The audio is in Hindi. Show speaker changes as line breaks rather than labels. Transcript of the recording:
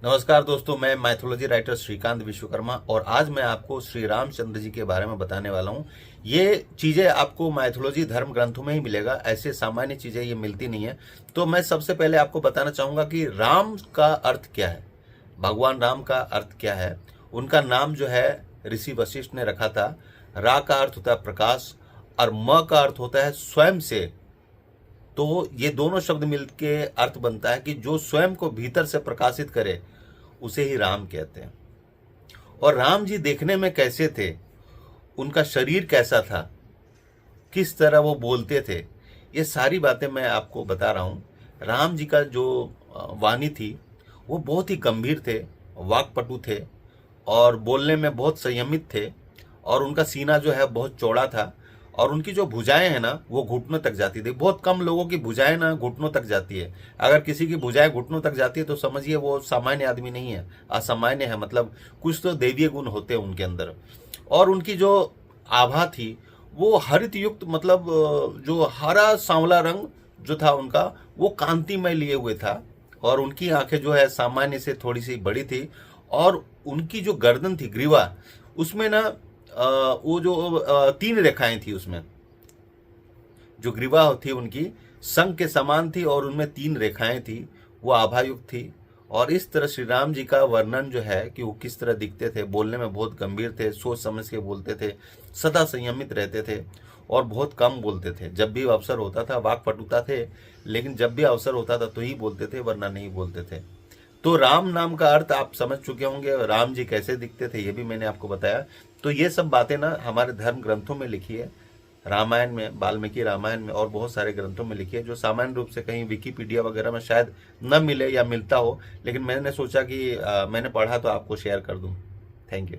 नमस्कार दोस्तों, मैं माइथोलॉजी राइटर श्रीकांत विश्वकर्मा और आज मैं आपको श्री रामचंद्र जी के बारे में बताने वाला हूँ। ये चीज़ें आपको माइथोलॉजी धर्म ग्रंथों में ही मिलेगा, ऐसे सामान्य चीज़ें ये मिलती नहीं है। तो मैं सबसे पहले आपको बताना चाहूँगा कि राम का अर्थ क्या है, भगवान राम का अर्थ क्या है। उनका नाम जो है ऋषि वशिष्ठ ने रखा था। रा का अर्थ होता है प्रकाश और म का अर्थ होता है स्वयं से। तो ये दोनों शब्द मिलके अर्थ बनता है कि जो स्वयं को भीतर से प्रकाशित करे उसे ही राम कहते हैं। और राम जी देखने में कैसे थे, उनका शरीर कैसा था, किस तरह वो बोलते थे, ये सारी बातें मैं आपको बता रहा हूँ। राम जी का जो वाणी थी वो बहुत ही गंभीर थे, वाक्पटु थे और बोलने में बहुत संयमित थे। और उनका सीना जो है बहुत चौड़ा था और उनकी जो भुजाएं हैं ना वो घुटनों तक जाती थी। बहुत कम लोगों की भुजाएं ना घुटनों तक जाती है। अगर किसी की भुजाएं घुटनों तक जाती है तो समझिए वो सामान्य आदमी नहीं है, असामान्य है। मतलब कुछ तो दैवीय गुण होते हैं उनके अंदर। और उनकी जो आभा थी वो हरित युक्त, मतलब जो हरा सांवला रंग जो था उनका वो कांतिमय लिए हुए था। और उनकी आंखें जो है सामान्य से थोड़ी सी बड़ी थी और उनकी जो गर्दन थी, ग्रीवा, उसमें ना वो जो तीन रेखाएं थी, उसमें जो ग्रीवा थी उनकी शंख के समान थी और उनमें तीन रेखाएं थी, वो आभायुक्त थी। और इस तरह श्री राम जी का वर्णन जो है कि वो किस तरह दिखते थे, बोलने में बहुत गंभीर थे, सोच समझ के बोलते थे, सदा संयमित रहते थे और बहुत कम बोलते थे। जब भी अवसर होता था वाक्पटुता थे, लेकिन जब भी अवसर होता था तो ही बोलते थे, वरना नहीं बोलते थे। तो राम नाम का अर्थ आप समझ चुके होंगे। राम जी कैसे दिखते थे ये भी मैंने आपको बताया। तो ये सब बातें ना हमारे धर्म ग्रंथों में लिखी है, रामायण में, वाल्मीकि रामायण में और बहुत सारे ग्रंथों में लिखी है, जो सामान्य रूप से कहीं विकिपीडिया वगैरह में शायद न मिले या मिलता हो। लेकिन मैंने सोचा कि मैंने पढ़ा तो आपको शेयर कर दूं। Thank you.